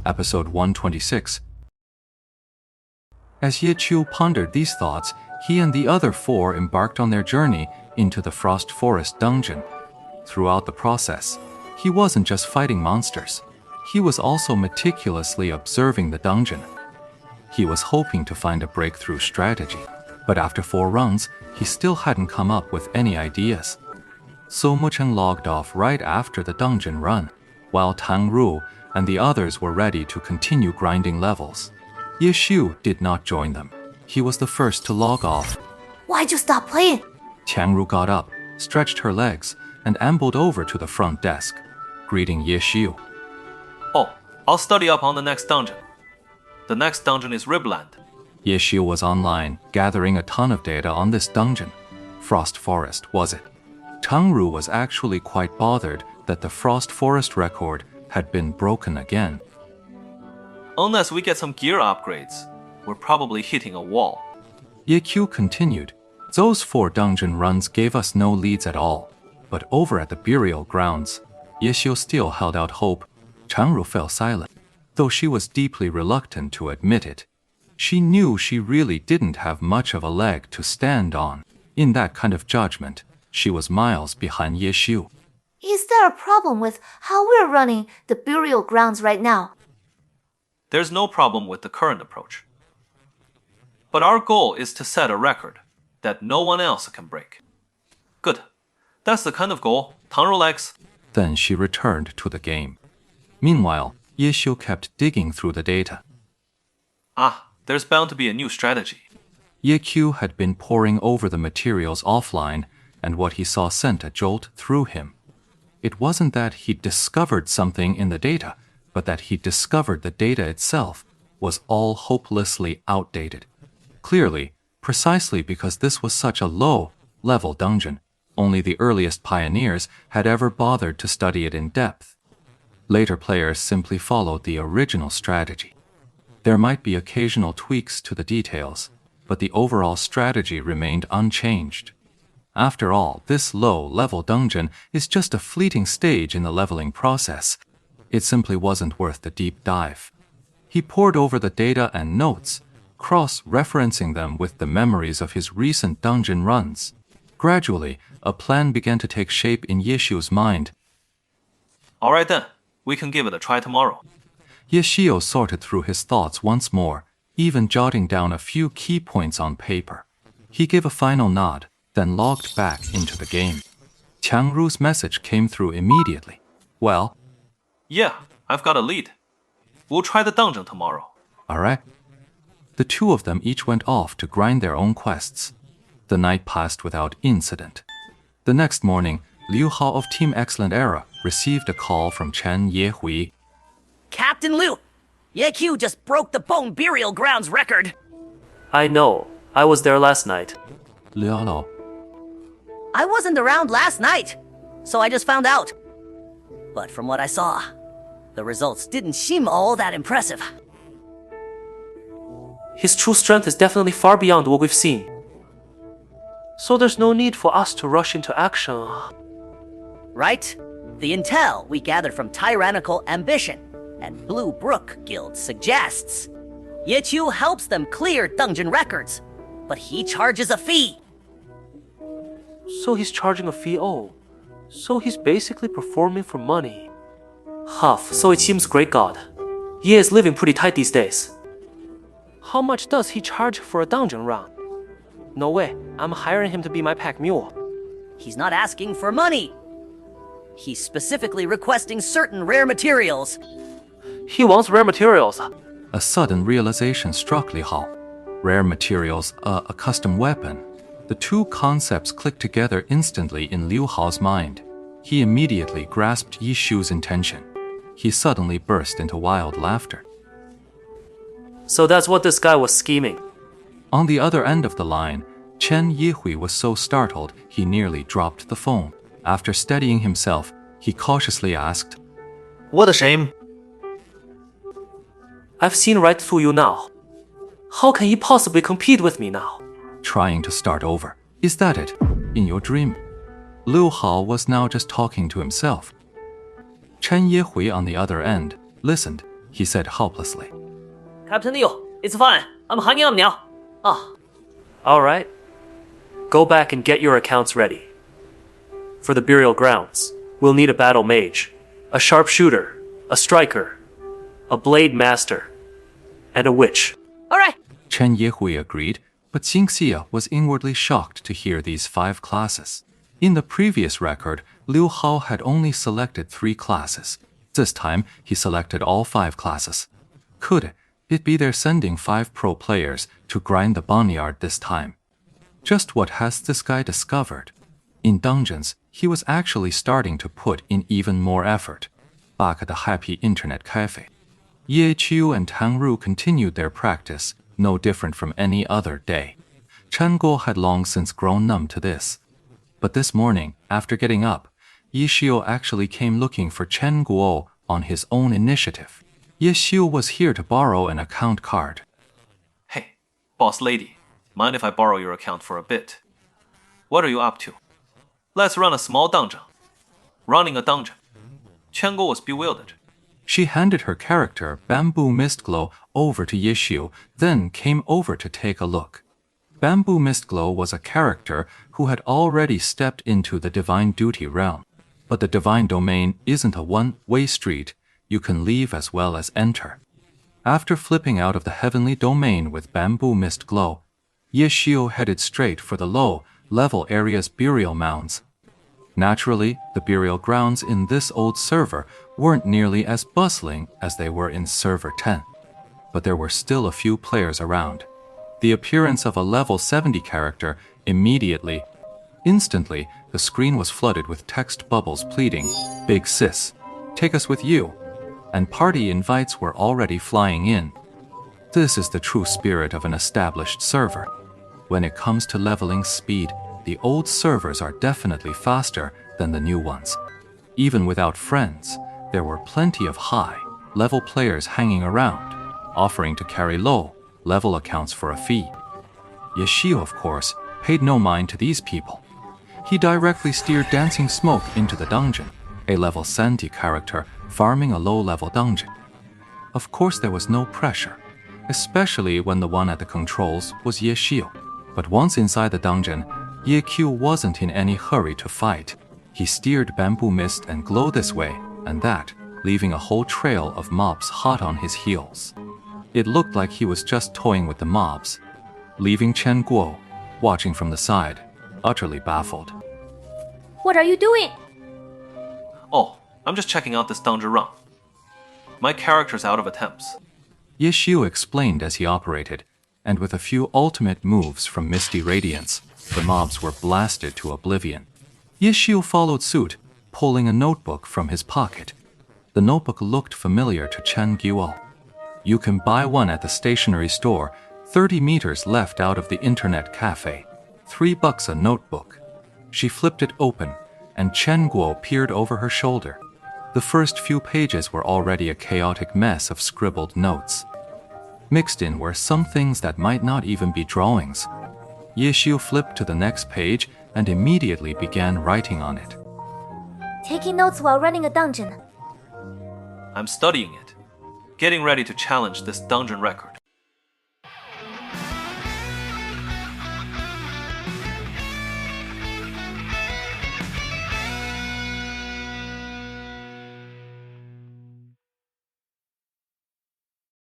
Episode 126. As Ye Qiu pondered these thoughts, he and the other four embarked on their journey into the Frost Forest dungeon. Throughout the process, he wasn't just fighting monsters. He was also meticulously observing the dungeon. He was hoping to find a breakthrough strategy, but after 4 runs, he still hadn't come up with any ideas. So Mu Chen logged off right after the dungeon run, while Tang Ru and the others were ready to continue grinding levels. Ye Xiu did not join them. He was the first to log off. Why'd you stop playing? Tiang Ru got up, stretched her legs, and ambled over to the front desk, greeting Ye Xiu. Oh, I'll study up on the next dungeon. The next dungeon is Ribland. Ye Xiu was online, gathering a ton of data on this dungeon. Frost Forest, was it? Tang Ru was actually quite bothered that the Frost Forest record had been broken again. Unless we get some gear upgrades, we're probably hitting a wall. Ye Qiu continued. Those 4 dungeon runs gave us no leads at all. But over at the burial grounds, Ye Xiu still held out hope. Tang Ru fell silent, though she was deeply reluctant to admit it. She knew she really didn't have much of a leg to stand on. In that kind of judgment, she was miles behind Ye Xiu. Is there a problem with how we're running the burial grounds right now? There's no problem with the current approach. But our goal is to set a record that no one else can break. Good. That's the kind of goal Tang Ru likes. Then she returned to the game. Meanwhile, Ye Xiu kept digging through the data. There's bound to be a new strategy. Ye Qiu had been poring over the materials offline, and what he saw sent a jolt through him. It wasn't that he discovered something in the data, but that he discovered the data itself was all hopelessly outdated. Clearly, precisely because this was such a low-level dungeon, only the earliest pioneers had ever bothered to study it in depth. Later players simply followed the original strategy. There might be occasional tweaks to the details, but the overall strategy remained unchanged. After all, this low-level dungeon is just a fleeting stage in the leveling process. It simply wasn't worth the deep dive. He pored over the data and notes, cross-referencing them with the memories of his recent dungeon runs. Gradually, a plan began to take shape in Ye Xiu's mind. All right then, we can give it a try tomorrow. Ye Xiu sorted through his thoughts once more, even jotting down a few key points on paper. He gave a final nod, then logged back into the game. Tiang Ru's message came through immediately. Well? Yeah, I've got a lead. We'll try the dungeon tomorrow. All right. The 2 of them each went off to grind their own quests. The night passed without incident. The next morning, Liu Hao of Team Excellent Era received a call from Chen Yehui. Captain Liu, Ye Qiu just broke the Bone Burial Grounds record. I know. I was there last night. Liao. I wasn't around last night, so I just found out. But from what I saw, the results didn't seem all that impressive. His true strength is definitely far beyond what we've seen. So there's no need for us to rush into action. Right? The intel we gathered from Tyrannical Ambition and Blue Brook Guild suggests Ye Qiu helps them clear dungeon records, but he charges a fee. So he's charging a fee, So he's basically performing for money. Huff, so it seems, great God. Ye is living pretty tight these days. How much does he charge for a dungeon run? No way, I'm hiring him to be my pack mule. He's not asking for money. He's specifically requesting certain rare materials. He wants rare materials. A sudden realization struck Li Hao. Rare materials, a custom weapon. The 2 concepts clicked together instantly in Liu Hao's mind. He immediately grasped Ye Xiu's intention. He suddenly burst into wild laughter. So that's what this guy was scheming. On the other end of the line, Chen Yehui was so startled he nearly dropped the phone. After steadying himself, he cautiously asked, What a shame. I've seen right through you now. How can he possibly compete with me now? Trying to start over. Is that it? In your dream? Liu Hao was now just talking to himself. Chen Yehui on the other end listened, he said helplessly. Captain Liu, it's fine. I'm hanging up now. Ah, Alright. Go back and get your accounts ready. For the burial grounds, we'll need a battle mage, a sharpshooter, a striker, a blade master, and a witch. alright. Chen Yehui agreed, but Xingxia was inwardly shocked to hear these 5 classes. In the previous record, Liu Hao had only selected 3 classes. This time, he selected all 5 classes. Could it be they're sending 5 pro players to grind the boneyard this time? Just what has this guy discovered? In dungeons, he was actually starting to put in even more effort. Back at the happy internet cafe, Ye Qiu and Tang Ru continued their practice, no different from any other day. Chen Guo had long since grown numb to this. But this morning, after getting up, Ye Xiu actually came looking for Chen Guo on his own initiative. Ye Xiu was here to borrow an account card. Hey, boss lady, mind if I borrow your account for a bit? What are you up to? Let's run a small dungeon. Running a dungeon. Chen Guo was bewildered. She handed her character, Bamboo Mistglow, over to Ye Xiu, then came over to take a look. Bamboo Mistglow was a character who had already stepped into the Divine Duty realm. But the Divine Domain isn't a one-way street. You can leave as well as enter. After flipping out of the Heavenly Domain with Bamboo Mistglow, Ye Xiu headed straight for the low-level area's burial mounds. Naturally, the burial grounds in this old server weren't nearly as bustling as they were in Server 10. But there were still a few players around. The appearance of a level 70 character instantly, the screen was flooded with text bubbles pleading, "Big sis, take us with you." And party invites were already flying in. This is the true spirit of an established server. When it comes to leveling speed, the old servers are definitely faster than the new ones. Even without friends, there were plenty of high-level players hanging around, offering to carry low-level accounts for a fee. Ye Xiu, of course, paid no mind to these people. He directly steered Dancing Smoke into the dungeon, a level 70 character farming a low-level dungeon. Of course, there was no pressure, especially when the one at the controls was Ye Xiu. But once inside the dungeon, Ye Qiu wasn't in any hurry to fight. He steered Bamboo Mist and Glow this way and that, leaving a whole trail of mobs hot on his heels. It looked like he was just toying with the mobs, leaving Chen Guo watching from the side, utterly baffled. What are you doing? Oh, I'm just checking out this dungeon run. My character's out of attempts. Ye Xiu explained as he operated, and with a few ultimate moves from Misty Radiance, the mobs were blasted to oblivion. Ye Xiu followed suit, pulling a notebook from his pocket. The notebook looked familiar to Chen Guo. You can buy one at the stationery store, 30 meters left out of the internet cafe. $3 a notebook. She flipped it open, and Chen Guo peered over her shoulder. The first few pages were already a chaotic mess of scribbled notes. Mixed in were some things that might not even be drawings. Ye Xiu flipped to the next page and immediately began writing on it. Taking notes while running a dungeon. I'm studying it, getting ready to challenge this dungeon record.